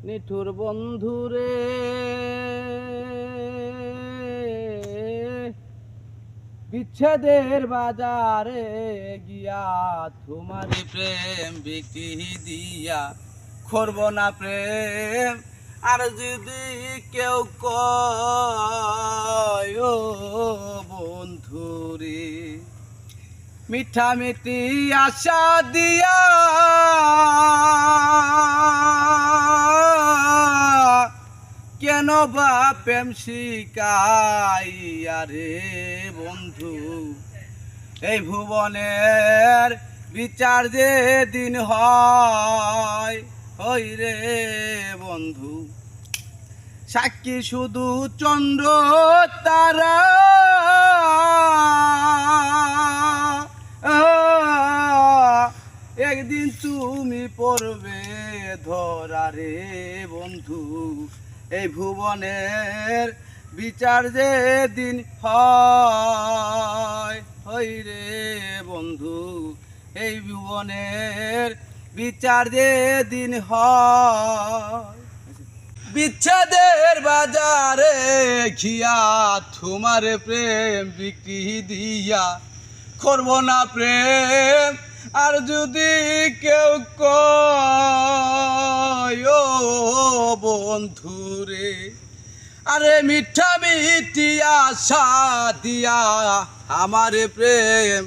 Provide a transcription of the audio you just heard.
নিঠুর বন্ধুরে বিচ্ছেদের বাজারে গিয়া তোমার প্রেম বিক্রি দিয়া করব না প্রেম। আর যদি কেউ কয় ও বন্ধুরে মিঠা মিঠি আশা দিয়া কেন বা প্রেম শিকাইয়া রে বন্ধু, এই ভুবনের বিচার যে দিন হয় হই রে বন্ধু। সাক্ষী শুধু চন্দ্র তারা একদিন তুমি পড়বে ধরা রে বন্ধু, এই ভুবনের বিচার যে দিন হয় হই রে বন্ধু, এই ভুবনের বিচার যে দিন হয়। বিচ্ছেদের বাজারে খিয়া তোমার প্রেম বিক্রি দিয়া করব না প্রেম। আর যদি কেউ কয় ও বন্ধুরে আরে মিঠা মিঠি আশা দিয়া আমার প্রেম